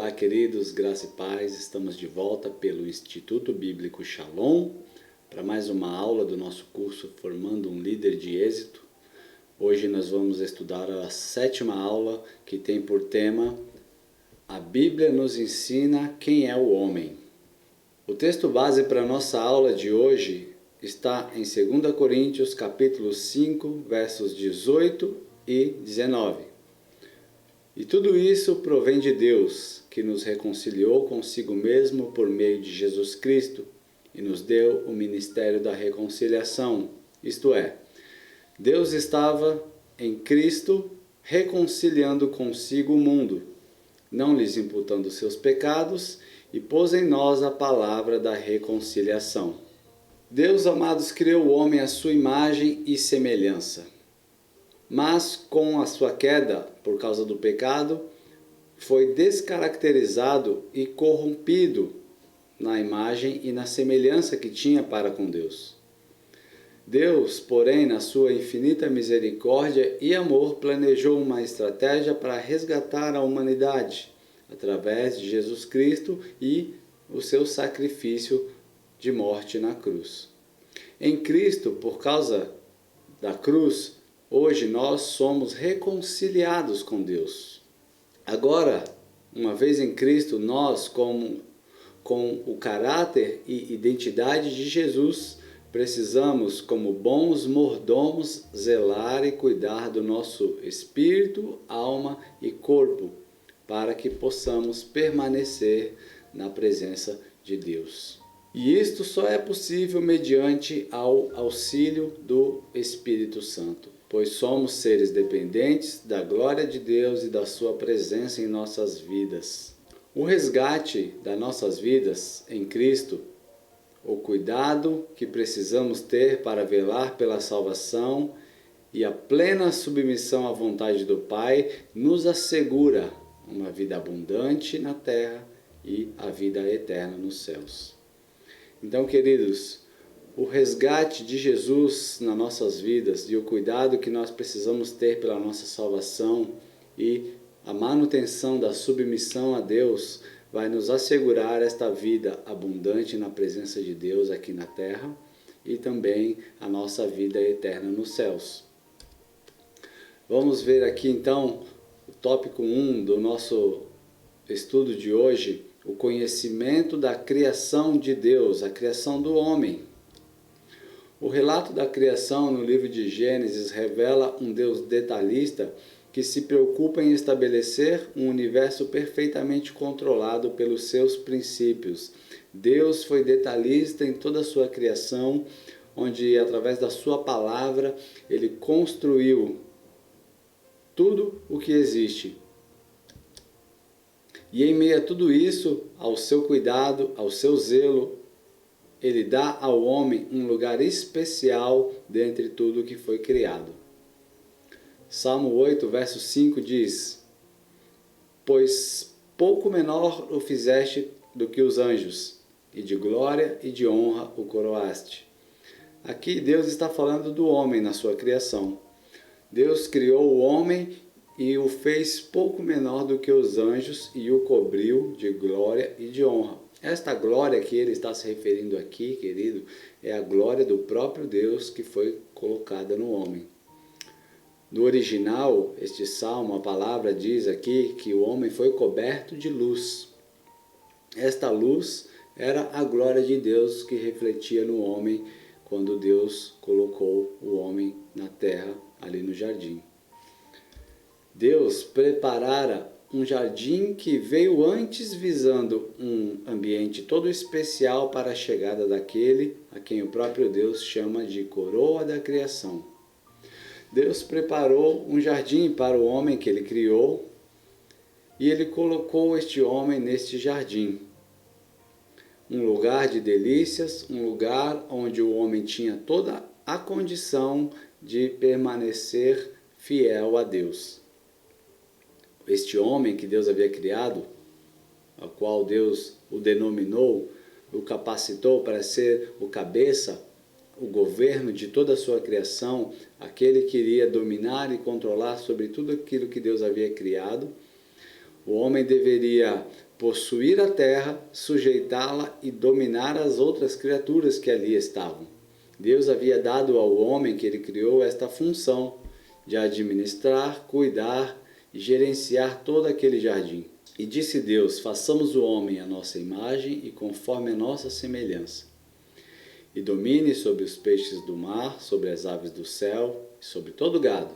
Olá, queridos, graça e paz. Estamos de volta pelo Instituto Bíblico Shalom para mais uma aula do nosso curso Formando um Líder de Êxito. Hoje nós vamos estudar a 7ª aula, que tem por tema A Bíblia nos ensina quem é o homem. O texto base para a nossa aula de hoje está em 2 Coríntios capítulo 5, versos 18 e 19. E tudo isso provém de Deus, que nos reconciliou consigo mesmo por meio de Jesus Cristo e nos deu o ministério da reconciliação. Isto é, Deus estava em Cristo reconciliando consigo o mundo, não lhes imputando seus pecados, e pôs em nós a palavra da reconciliação. Deus, amados, criou o homem à sua imagem e semelhança. Mas com a sua queda, por causa do pecado, foi descaracterizado e corrompido na imagem e na semelhança que tinha para com Deus. Deus, porém, na sua infinita misericórdia e amor, planejou uma estratégia para resgatar a humanidade através de Jesus Cristo e o seu sacrifício de morte na cruz. Em Cristo, por causa da cruz, hoje nós somos reconciliados com Deus. Agora, uma vez em Cristo, nós, com o caráter e identidade de Jesus, precisamos, como bons mordomos, zelar e cuidar do nosso espírito, alma e corpo, para que possamos permanecer na presença de Deus. E isto só é possível mediante ao auxílio do Espírito Santo, pois somos seres dependentes da glória de Deus e da sua presença em nossas vidas. O resgate das nossas vidas em Cristo, o cuidado que precisamos ter para velar pela salvação e a plena submissão à vontade do Pai nos assegura uma vida abundante na terra e a vida eterna nos céus. Então, queridos, o resgate de Jesus nas nossas vidas e o cuidado que nós precisamos ter pela nossa salvação e a manutenção da submissão a Deus vai nos assegurar esta vida abundante na presença de Deus aqui na terra e também a nossa vida eterna nos céus. Vamos ver aqui então o tópico 1 do nosso estudo de hoje, o conhecimento da criação de Deus, a criação do homem. O relato da criação no livro de Gênesis revela um Deus detalhista que se preocupa em estabelecer um universo perfeitamente controlado pelos seus princípios. Deus foi detalhista em toda a sua criação, onde através da sua palavra ele construiu tudo o que existe. E em meio a tudo isso, ao seu cuidado, ao seu zelo, ele dá ao homem um lugar especial dentre tudo que foi criado. Salmo 8, verso 5 diz: Pois pouco menor o fizeste do que os anjos, e de glória e de honra o coroaste. Aqui Deus está falando do homem na sua criação. Deus criou o homem e o fez pouco menor do que os anjos e o cobriu de glória e de honra. Esta glória que ele está se referindo aqui, querido, é a glória do próprio Deus que foi colocada no homem. No original, este salmo, a palavra diz aqui que o homem foi coberto de luz. Esta luz era a glória de Deus que refletia no homem quando Deus colocou o homem na terra, ali no jardim. Deus preparara um jardim que veio antes visando um ambiente todo especial para a chegada daquele a quem o próprio Deus chama de coroa da criação. Deus preparou um jardim para o homem que ele criou e ele colocou este homem neste jardim. Um lugar de delícias, um lugar onde o homem tinha toda a condição de permanecer fiel a Deus. Este homem que Deus havia criado, a qual Deus o denominou, o capacitou para ser o cabeça, o governo de toda a sua criação, aquele que iria dominar e controlar sobre tudo aquilo que Deus havia criado. O homem deveria possuir a terra, sujeitá-la e dominar as outras criaturas que ali estavam. Deus havia dado ao homem que ele criou esta função de administrar, cuidar e gerenciar todo aquele jardim. E disse Deus: façamos o homem à nossa imagem e conforme a nossa semelhança. E domine sobre os peixes do mar, sobre as aves do céu, sobre todo o gado,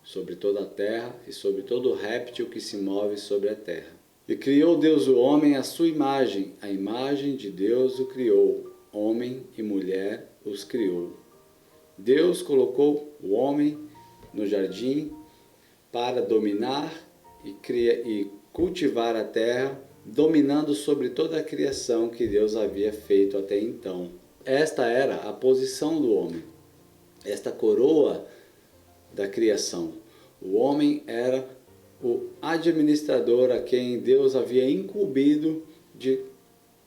sobre toda a terra e sobre todo réptil que se move sobre a terra. E criou Deus o homem à sua imagem, a imagem de Deus o criou, homem e mulher os criou. Deus colocou o homem no jardim para dominar e cultivar a terra, dominando sobre toda a criação que Deus havia feito até então. Esta era a posição do homem, esta coroa da criação. O homem era o administrador a quem Deus havia incumbido de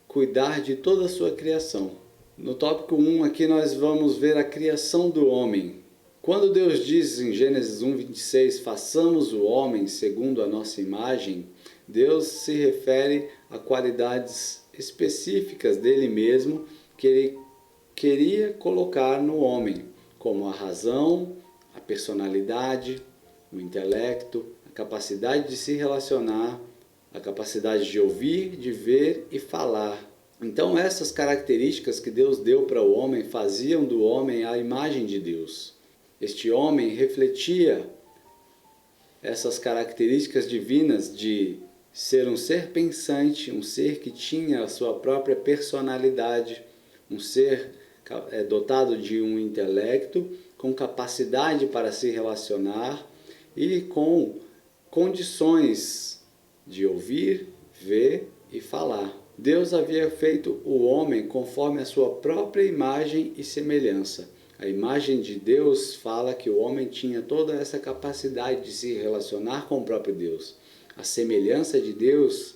cuidar de toda a sua criação. No tópico 1 aqui nós vamos ver a criação do homem. Quando Deus diz em Gênesis 1:26, façamos o homem segundo a nossa imagem, Deus se refere a qualidades específicas dele mesmo que ele queria colocar no homem, como a razão, a personalidade, o intelecto, a capacidade de se relacionar, a capacidade de ouvir, de ver e falar. Então essas características que Deus deu para o homem faziam do homem a imagem de Deus. Este homem refletia essas características divinas de ser um ser pensante, um ser que tinha a sua própria personalidade, um ser dotado de um intelecto, com capacidade para se relacionar e com condições de ouvir, ver e falar. Deus havia feito o homem conforme a sua própria imagem e semelhança. A imagem de Deus fala que o homem tinha toda essa capacidade de se relacionar com o próprio Deus. A semelhança de Deus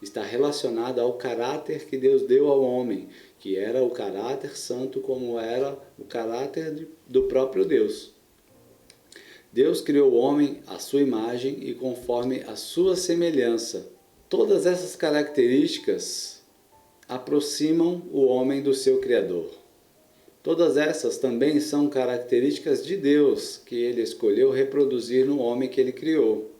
está relacionada ao caráter que Deus deu ao homem, que era o caráter santo como era o caráter do próprio Deus. Deus criou o homem à sua imagem e conforme a sua semelhança. Todas essas características aproximam o homem do seu Criador. Todas essas também são características de Deus que ele escolheu reproduzir no homem que ele criou.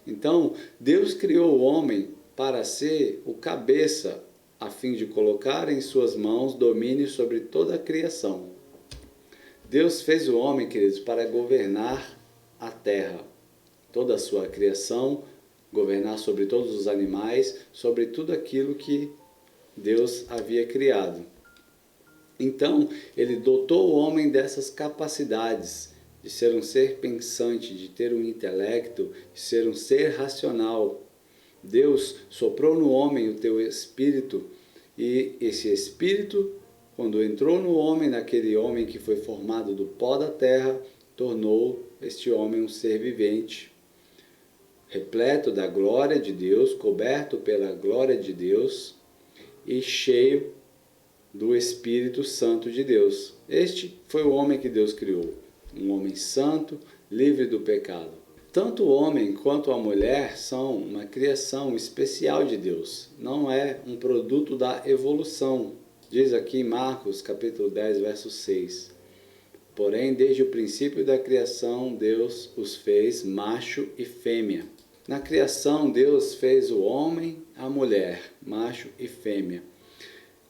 Então, Deus criou o homem para ser o cabeça, a fim de colocar em suas mãos domínio sobre toda a criação. Deus fez o homem, queridos, para governar a terra, toda a sua criação, governar sobre todos os animais, sobre tudo aquilo que Deus havia criado. Então, ele dotou o homem dessas capacidades de ser um ser pensante, de ter um intelecto, de ser um ser racional. Deus soprou no homem o teu espírito e esse espírito, quando entrou no homem, naquele homem que foi formado do pó da terra, tornou este homem um ser vivente, repleto da glória de Deus, coberto pela glória de Deus e cheio do Espírito Santo de Deus. Este foi o homem que Deus criou, um homem santo, livre do pecado. Tanto o homem quanto a mulher são uma criação especial de Deus, não é um produto da evolução. Diz aqui em Marcos, capítulo 10, verso 6. Porém, desde o princípio da criação, Deus os fez macho e fêmea. Na criação, Deus fez o homem, a mulher, macho e fêmea.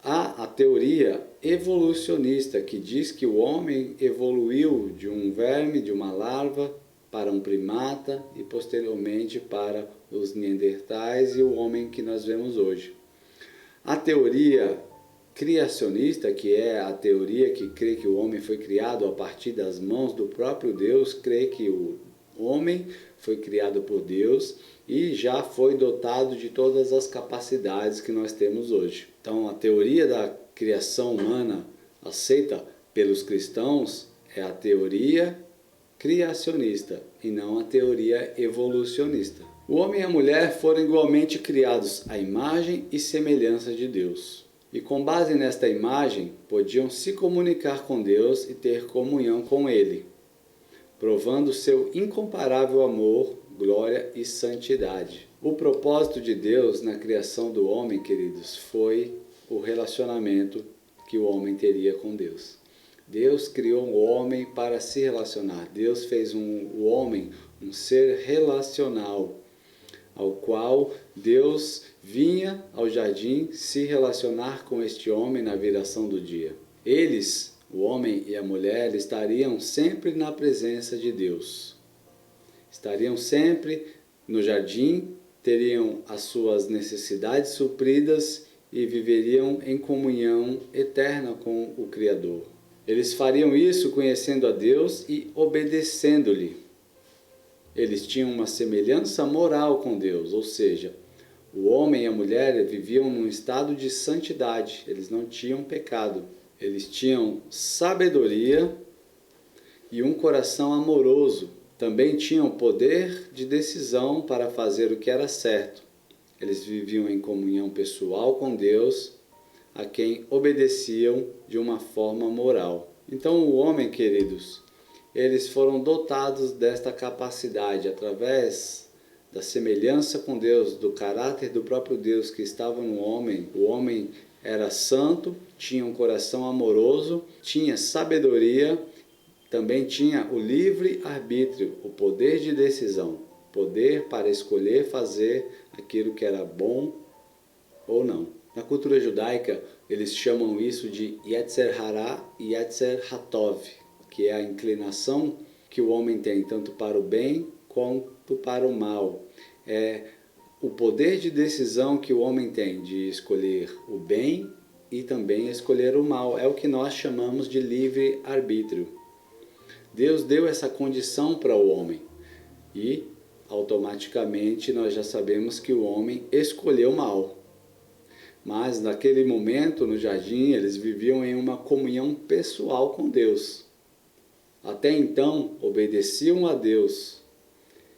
Há a teoria evolucionista que diz que o homem evoluiu de um verme, de uma larva, para um primata e posteriormente para os neandertais e o homem que nós vemos hoje. A teoria criacionista, que é a teoria que crê que o homem foi criado a partir das mãos do próprio Deus, crê que o homem foi criado por Deus e já foi dotado de todas as capacidades que nós temos hoje. Então, a teoria da criação humana aceita pelos cristãos é a teoria criacionista e não a teoria evolucionista. O homem e a mulher foram igualmente criados à imagem e semelhança de Deus. E com base nesta imagem, podiam se comunicar com Deus e ter comunhão com Ele, provando seu incomparável amor, glória e santidade. O propósito de Deus na criação do homem, queridos, foi o relacionamento que o homem teria com Deus. Deus criou o homem para se relacionar. Deus fez o homem um ser relacional, ao qual Deus vinha ao jardim se relacionar com este homem na viração do dia. Eles, o homem e a mulher, estariam sempre na presença de Deus. Estariam sempre no jardim, teriam as suas necessidades supridas e viveriam em comunhão eterna com o Criador. Eles fariam isso conhecendo a Deus e obedecendo-lhe. Eles tinham uma semelhança moral com Deus, ou seja, o homem e a mulher viviam num estado de santidade, eles não tinham pecado. Eles tinham sabedoria e um coração amoroso. Também tinham poder de decisão para fazer o que era certo. Eles viviam em comunhão pessoal com Deus, a quem obedeciam de uma forma moral. Então o homem, queridos, eles foram dotados desta capacidade através da semelhança com Deus, do caráter do próprio Deus que estava no homem. O homem era santo, tinha um coração amoroso, tinha sabedoria, também tinha o livre arbítrio, o poder de decisão, poder para escolher fazer aquilo que era bom ou não. Na cultura judaica, eles chamam isso de Yetzer Hara e Yetzer Hatov, que é a inclinação que o homem tem tanto para o bem quanto para o mal. É o poder de decisão que o homem tem de escolher o bem e também escolher o mal. É o que nós chamamos de livre arbítrio. Deus deu essa condição para o homem e automaticamente nós já sabemos que o homem escolheu mal. Mas naquele momento no jardim eles viviam em uma comunhão pessoal com Deus. Até então obedeciam a Deus,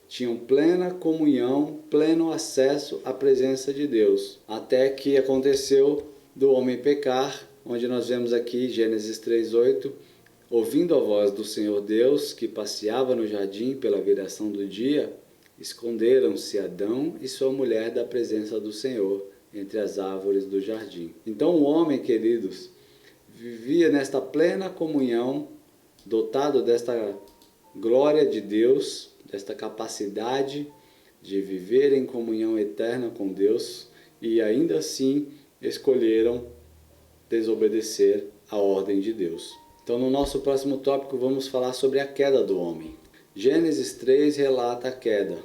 tinham plena comunhão, pleno acesso à presença de Deus. Até que aconteceu do homem pecar, onde nós vemos aqui Gênesis 3:8, ouvindo a voz do Senhor Deus, que passeava no jardim pela viração do dia, esconderam-se Adão e sua mulher da presença do Senhor, entre as árvores do jardim. Então o homem, queridos, vivia nesta plena comunhão, dotado desta glória de Deus, desta capacidade de viver em comunhão eterna com Deus, e ainda assim escolheram desobedecer a ordem de Deus. Então, no nosso próximo tópico, vamos falar sobre a queda do homem. Gênesis 3 relata a queda.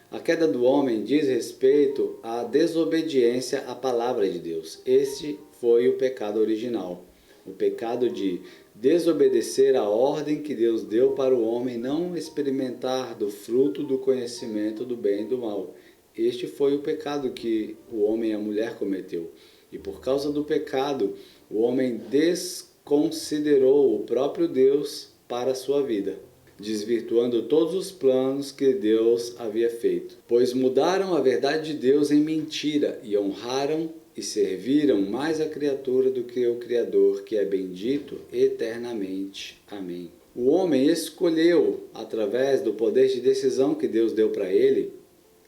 A queda do homem diz respeito à desobediência à palavra de Deus. Este foi o pecado original. O pecado de desobedecer a ordem que Deus deu para o homem não experimentar do fruto do conhecimento do bem e do mal. Este foi o pecado que o homem e a mulher cometeu. E por causa do pecado, o homem desconsiderou o próprio Deus para a sua vida, desvirtuando todos os planos que Deus havia feito. Pois mudaram a verdade de Deus em mentira e honraram e serviram mais a criatura do que o Criador, que é bendito eternamente. Amém. O homem escolheu, através do poder de decisão que Deus deu para ele,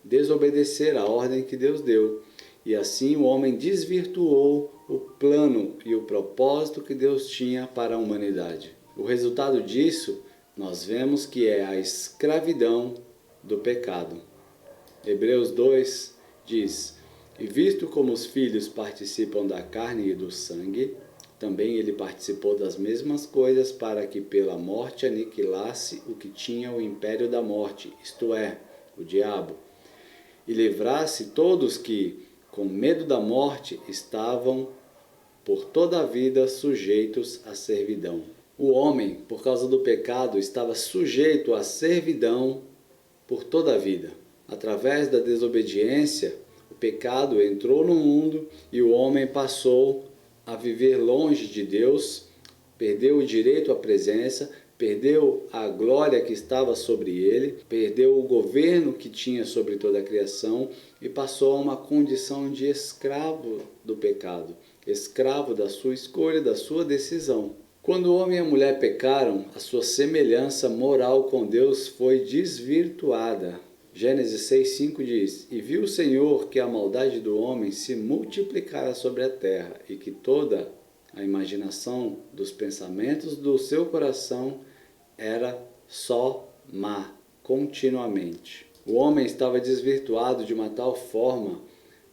desobedecer a ordem que Deus deu. E assim o homem desvirtuou o plano e o propósito que Deus tinha para a humanidade. O resultado disso, nós vemos que é a escravidão do pecado. Hebreus 2 diz: e visto como os filhos participam da carne e do sangue, também ele participou das mesmas coisas para que pela morte aniquilasse o que tinha o império da morte, isto é, o diabo, e livrasse todos que, com medo da morte, estavam por toda a vida sujeitos à servidão. O homem, por causa do pecado, estava sujeito à servidão por toda a vida. Através da desobediência, o pecado entrou no mundo e o homem passou a viver longe de Deus, perdeu o direito à presença, perdeu a glória que estava sobre ele, perdeu o governo que tinha sobre toda a criação e passou a uma condição de escravo do pecado, escravo da sua escolha, da sua decisão. Quando o homem e a mulher pecaram, a sua semelhança moral com Deus foi desvirtuada. Gênesis 6:5 diz: E viu o Senhor que a maldade do homem se multiplicara sobre a terra, e que toda a imaginação dos pensamentos do seu coração era só má, continuamente. O homem estava desvirtuado de uma tal forma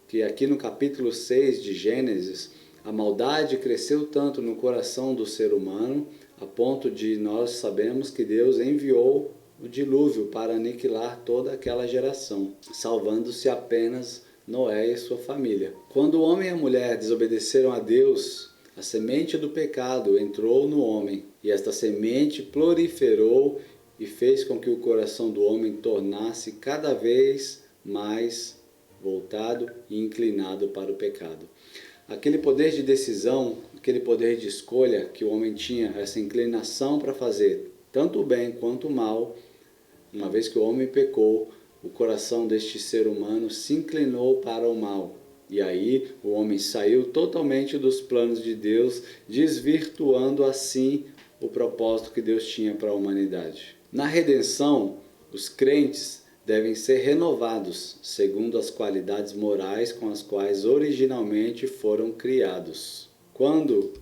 que aqui no capítulo 6 de Gênesis, a maldade cresceu tanto no coração do ser humano, a ponto de nós sabemos que Deus enviou o dilúvio para aniquilar toda aquela geração, salvando-se apenas Noé e sua família. Quando o homem e a mulher desobedeceram a Deus, a semente do pecado entrou no homem, e esta semente proliferou e fez com que o coração do homem tornasse cada vez mais voltado e inclinado para o pecado. Aquele poder de decisão, aquele poder de escolha que o homem tinha, essa inclinação para fazer tanto o bem quanto o mal, uma vez que o homem pecou, o coração deste ser humano se inclinou para o mal. E aí o homem saiu totalmente dos planos de Deus, desvirtuando assim o propósito que Deus tinha para a humanidade. Na redenção, os crentes devem ser renovados segundo as qualidades morais com as quais originalmente foram criados. Quando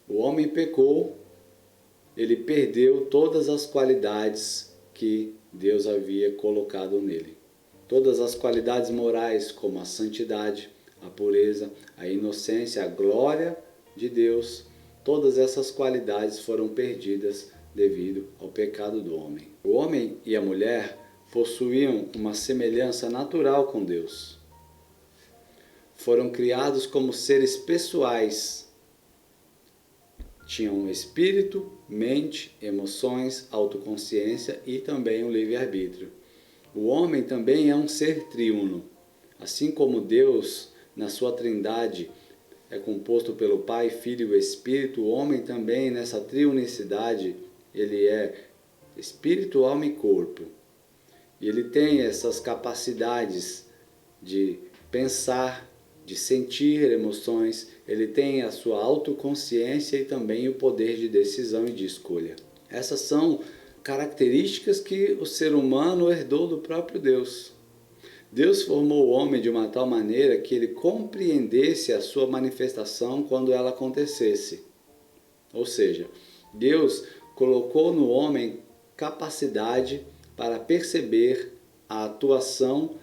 o homem pecou, ele perdeu todas as qualidades que Deus havia colocado nele. Todas as qualidades morais, como a santidade, a pureza, a inocência, a glória de Deus, todas essas qualidades foram perdidas devido ao pecado do homem. O homem e a mulher possuíam uma semelhança natural com Deus. Foram criados como seres pessoais. Tinham espírito, mente, emoções, autoconsciência e também o livre-arbítrio. O homem também é um ser triuno. Assim como Deus, na sua trindade, é composto pelo Pai, Filho e Espírito, o homem também, nessa triunicidade, ele é espírito, alma e corpo. E ele tem essas capacidades de pensar, de sentir emoções, ele tem a sua autoconsciência e também o poder de decisão e de escolha. Essas são características que o ser humano herdou do próprio Deus. Deus formou o homem de uma tal maneira que ele compreendesse a sua manifestação quando ela acontecesse. Ou seja, Deus colocou no homem capacidade para perceber a atuação,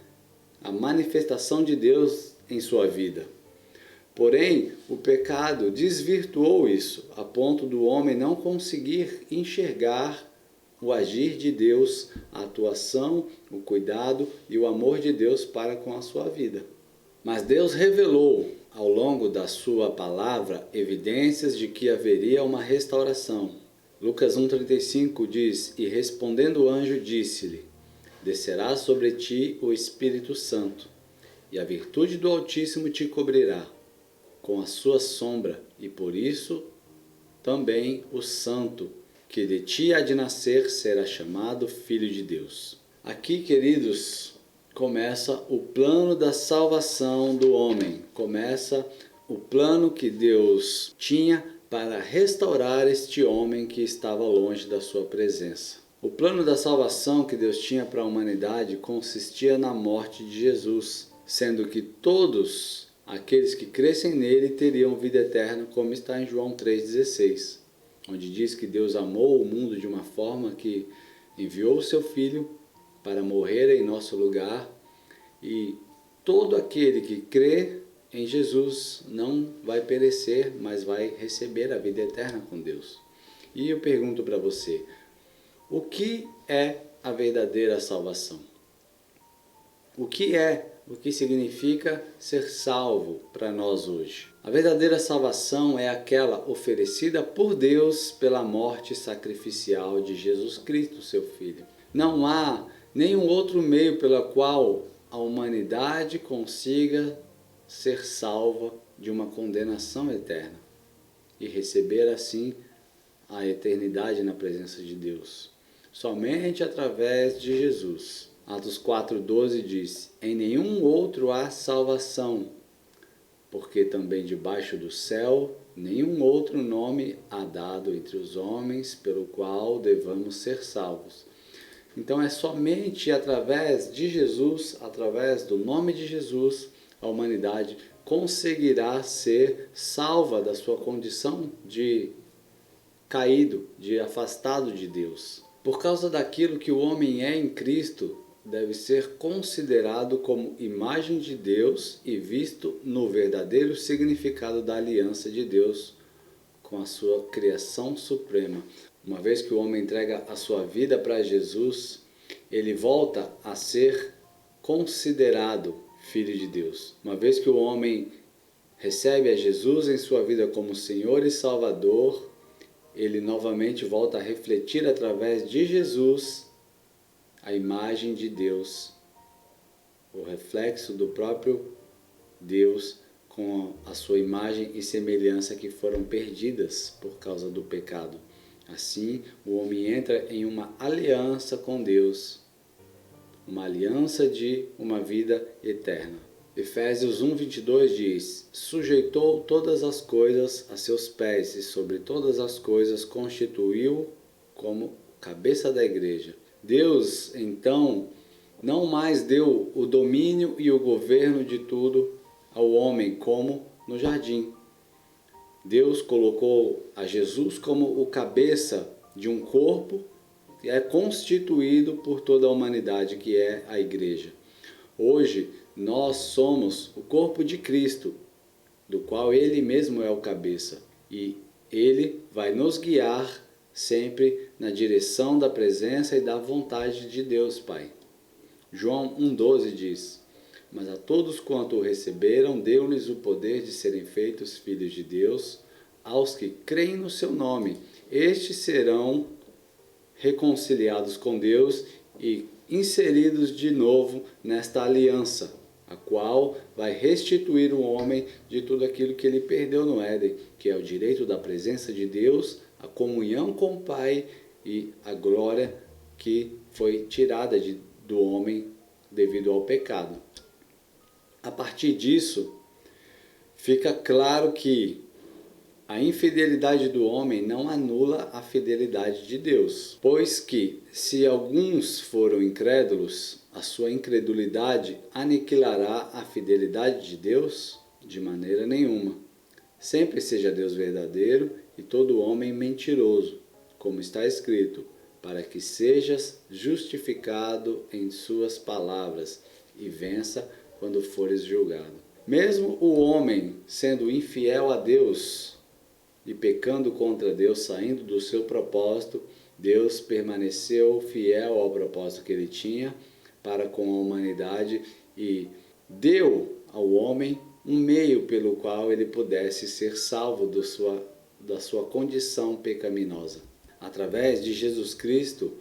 a manifestação de Deus em sua vida. Porém, o pecado desvirtuou isso, a ponto do homem não conseguir enxergar o agir de Deus, a atuação, o cuidado e o amor de Deus para com a sua vida. Mas Deus revelou ao longo da sua palavra evidências de que haveria uma restauração. Lucas 1,35 diz: E respondendo o anjo disse-lhe: Descerá sobre ti o Espírito Santo, e a virtude do Altíssimo te cobrirá com a sua sombra, e por isso também o Santo que de ti há de nascer será chamado Filho de Deus. Aqui, queridos, começa o plano da salvação do homem, começa o plano que Deus tinha para restaurar este homem que estava longe da sua presença. O plano da salvação que Deus tinha para a humanidade consistia na morte de Jesus, sendo que todos aqueles que crescem nele teriam vida eterna, como está em João 3,16, onde diz que Deus amou o mundo de uma forma que enviou o seu Filho para morrer em nosso lugar, e todo aquele que crê em Jesus não vai perecer, mas vai receber a vida eterna com Deus. E eu pergunto para você, o que é a verdadeira salvação? O que significa ser salvo para nós hoje? A verdadeira salvação é aquela oferecida por Deus pela morte sacrificial de Jesus Cristo, seu Filho. Não há nenhum outro meio pelo qual a humanidade consiga ser salva de uma condenação eterna e receber assim a eternidade na presença de Deus. Somente através de Jesus. Atos 4,12 diz: Em nenhum outro há salvação, porque também debaixo do céu nenhum outro nome há dado entre os homens pelo qual devamos ser salvos. Então é somente através de Jesus, através do nome de Jesus, a humanidade conseguirá ser salva da sua condição de caído, de afastado de Deus. Por causa daquilo que o homem é em Cristo, deve ser considerado como imagem de Deus e visto no verdadeiro significado da aliança de Deus com a sua criação suprema. Uma vez que o homem entrega a sua vida para Jesus, ele volta a ser considerado filho de Deus. Uma vez que o homem recebe a Jesus em sua vida como Senhor e Salvador, ele novamente volta a refletir através de Jesus a imagem de Deus, o reflexo do próprio Deus com a sua imagem e semelhança que foram perdidas por causa do pecado. Assim, o homem entra em uma aliança com Deus, uma aliança de uma vida eterna. Efésios 1:22 diz: sujeitou todas as coisas a seus pés e sobre todas as coisas constituiu como cabeça da igreja. Deus, então, não mais deu o domínio e o governo de tudo ao homem como no jardim. Deus colocou a Jesus como o cabeça de um corpo que é constituído por toda a humanidade, que é a igreja. Hoje, nós somos o corpo de Cristo, do qual Ele mesmo é o cabeça. E Ele vai nos guiar sempre na direção da presença e da vontade de Deus, Pai. João 1,12 diz: mas a todos quanto o receberam, deu-lhes o poder de serem feitos filhos de Deus, aos que creem no seu nome. Estes serão reconciliados com Deus e inseridos de novo nesta aliança, a qual vai restituir o homem de tudo aquilo que ele perdeu no Éden, que é o direito da presença de Deus, a comunhão com o Pai e a glória que foi tirada do homem devido ao pecado. A partir disso, fica claro que a infidelidade do homem não anula a fidelidade de Deus, pois que, se alguns foram incrédulos, a sua incredulidade aniquilará a fidelidade de Deus? De maneira nenhuma. Sempre seja Deus verdadeiro e todo homem mentiroso, como está escrito, para que sejas justificado em suas palavras e vença quando fores julgado. Mesmo o homem sendo infiel a Deus e pecando contra Deus, saindo do seu propósito, Deus permaneceu fiel ao propósito que ele tinha para com a humanidade e deu ao homem um meio pelo qual ele pudesse ser salvo da sua condição pecaminosa. Através de Jesus Cristo,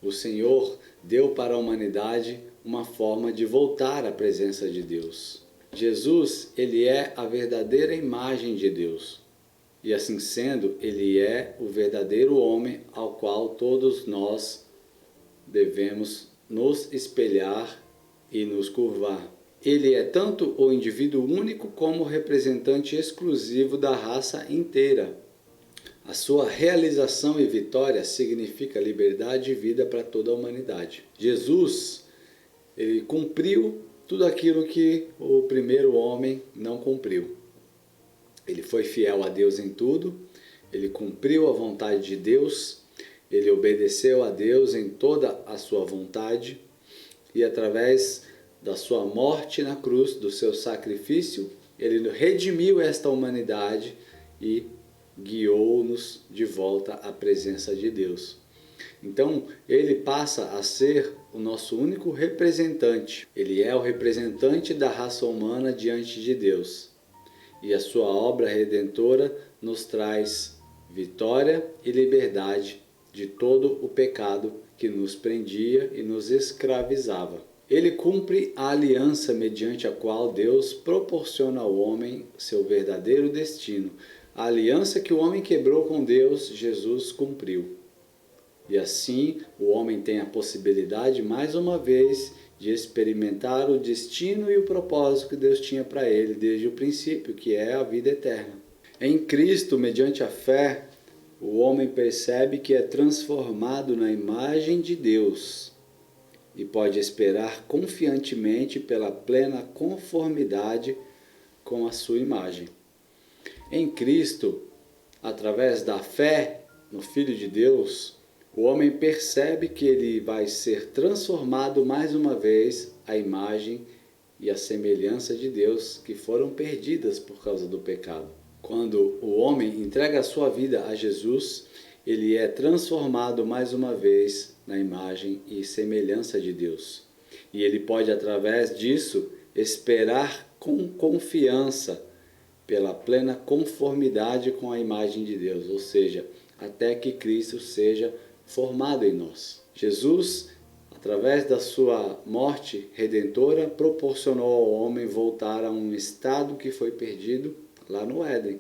o Senhor deu para a humanidade uma forma de voltar à presença de Deus. Jesus, ele é a verdadeira imagem de Deus. E assim sendo, ele é o verdadeiro homem ao qual todos nós devemos nos espelhar e nos curvar. Ele é tanto o indivíduo único como o representante exclusivo da raça inteira. A sua realização e vitória significa liberdade e vida para toda a humanidade. Jesus, ele cumpriu tudo aquilo que o primeiro homem não cumpriu. Ele foi fiel a Deus em tudo, ele cumpriu a vontade de Deus, ele obedeceu a Deus em toda a sua vontade e através da sua morte na cruz, do seu sacrifício, ele redimiu esta humanidade e guiou-nos de volta à presença de Deus. Então, ele passa a ser o nosso único representante. Ele é o representante da raça humana diante de Deus. E a sua obra redentora nos traz vitória e liberdade de todo o pecado que nos prendia e nos escravizava. Ele cumpre a aliança mediante a qual Deus proporciona ao homem seu verdadeiro destino. A aliança que o homem quebrou com Deus, Jesus cumpriu. E assim, o homem tem a possibilidade, mais uma vez, de experimentar o destino e o propósito que Deus tinha para ele desde o princípio, que é a vida eterna. Em Cristo, mediante a fé, o homem percebe que é transformado na imagem de Deus e pode esperar confiantemente pela plena conformidade com a sua imagem. Em Cristo, através da fé no Filho de Deus, o homem percebe que ele vai ser transformado mais uma vez à imagem e à semelhança de Deus, que foram perdidas por causa do pecado. Quando o homem entrega a sua vida a Jesus, ele é transformado mais uma vez na imagem e semelhança de Deus. E ele pode, através disso, esperar com confiança pela plena conformidade com a imagem de Deus, ou seja, até que Cristo seja formado em nós. Jesus, através da sua morte redentora, proporcionou ao homem voltar a um estado que foi perdido lá no Éden,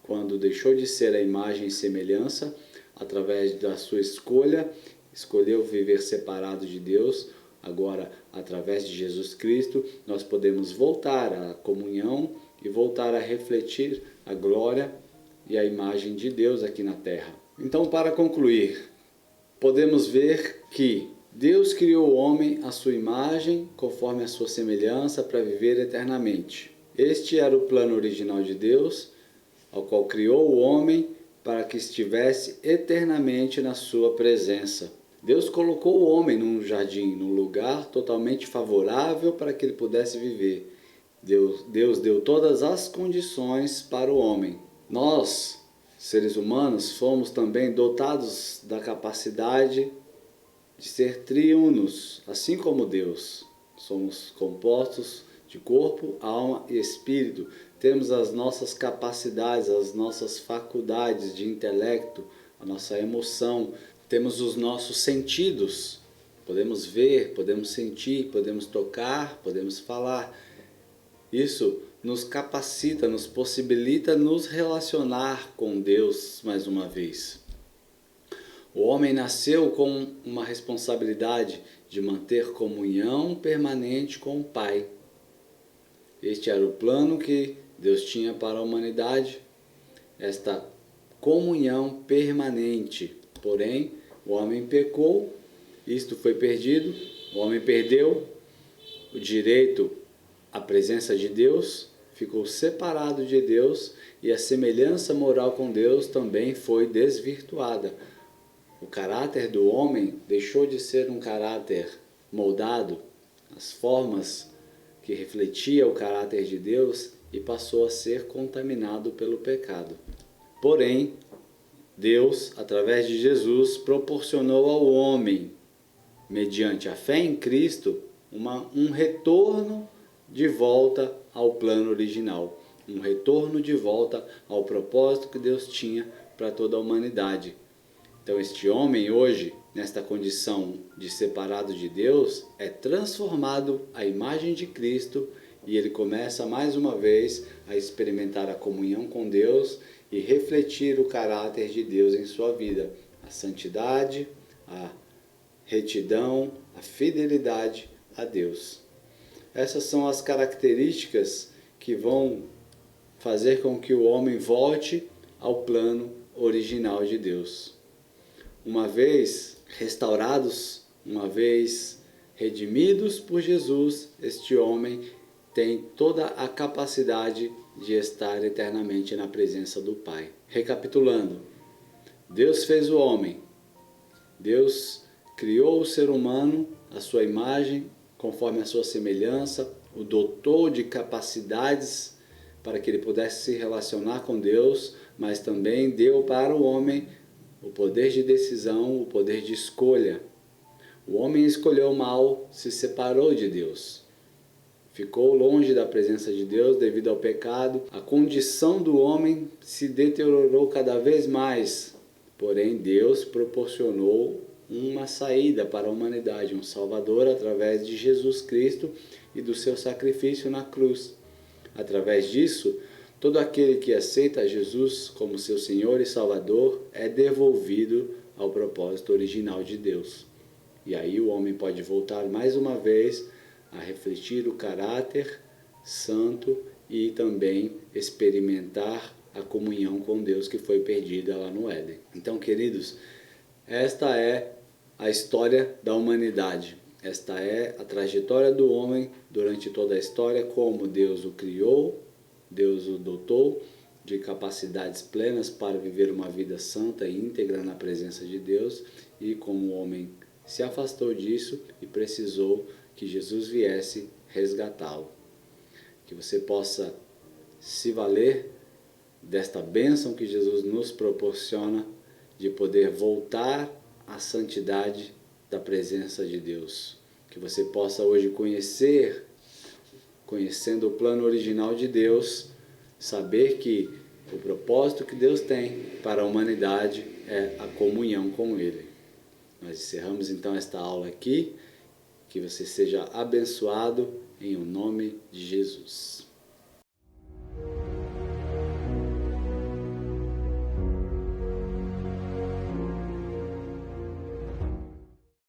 quando deixou de ser a imagem e semelhança, através da sua escolha, escolheu viver separado de Deus. Agora, através de Jesus Cristo, nós podemos voltar à comunhão e voltar a refletir a glória e a imagem de Deus aqui na terra. Então, para concluir, podemos ver que Deus criou o homem à sua imagem, conforme a sua semelhança, para viver eternamente. Este era o plano original de Deus, ao qual criou o homem para que estivesse eternamente na sua presença. Deus colocou o homem num jardim, num lugar totalmente favorável para que ele pudesse viver. Deus deu todas as condições para o homem. Nós, seres humanos, fomos também dotados da capacidade de ser triunos, assim como Deus. Somos compostos de corpo, alma e espírito. Temos as nossas capacidades, as nossas faculdades de intelecto, a nossa emoção. Temos os nossos sentidos. Podemos ver, podemos sentir, podemos tocar, podemos falar. Isso nos capacita, nos possibilita nos relacionar com Deus mais uma vez. O homem nasceu com uma responsabilidade de manter comunhão permanente com o Pai. Este era o plano que Deus tinha para a humanidade, esta comunhão permanente. Porém, o homem pecou, isto foi perdido, o homem perdeu o direito à presença de Deus, ficou separado de Deus e a semelhança moral com Deus também foi desvirtuada. O caráter do homem deixou de ser um caráter moldado, as formas que refletia o caráter de Deus, e passou a ser contaminado pelo pecado. Porém, Deus, através de Jesus, proporcionou ao homem, mediante a fé em Cristo, um retorno de volta ao plano original, um retorno de volta ao propósito que Deus tinha para toda a humanidade. Então este homem hoje, nesta condição de separado de Deus, é transformado à imagem de Cristo e ele começa mais uma vez a experimentar a comunhão com Deus e refletir o caráter de Deus em sua vida, a santidade, a retidão, a fidelidade a Deus. Essas são as características que vão fazer com que o homem volte ao plano original de Deus. Uma vez restaurados, uma vez redimidos por Jesus, este homem tem toda a capacidade de estar eternamente na presença do Pai. Recapitulando, Deus fez o homem, Deus criou o ser humano à sua imagem, conforme a sua semelhança, o dotou de capacidades para que ele pudesse se relacionar com Deus, mas também deu para o homem o poder de decisão, o poder de escolha. O homem escolheu o mal, se separou de Deus. Ficou longe da presença de Deus devido ao pecado. A condição do homem se deteriorou cada vez mais. Porém, Deus proporcionou uma saída para a humanidade, um Salvador através de Jesus Cristo e do seu sacrifício na cruz. Através disso, todo aquele que aceita Jesus como seu Senhor e Salvador é devolvido ao propósito original de Deus. E aí o homem pode voltar mais uma vez a refletir o caráter santo e também experimentar a comunhão com Deus que foi perdida lá no Éden. Então, queridos, esta é a história da humanidade. Esta é a trajetória do homem durante toda a história, como Deus o criou, Deus o dotou de capacidades plenas para viver uma vida santa e íntegra na presença de Deus, e como o homem se afastou disso e precisou que Jesus viesse resgatá-lo. Que você possa se valer desta bênção que Jesus nos proporciona de poder voltar à santidade da presença de Deus. Que você possa hoje conhecendo o plano original de Deus, saber que o propósito que Deus tem para a humanidade é a comunhão com Ele. Nós encerramos então esta aula aqui. Que você seja abençoado em o nome de Jesus.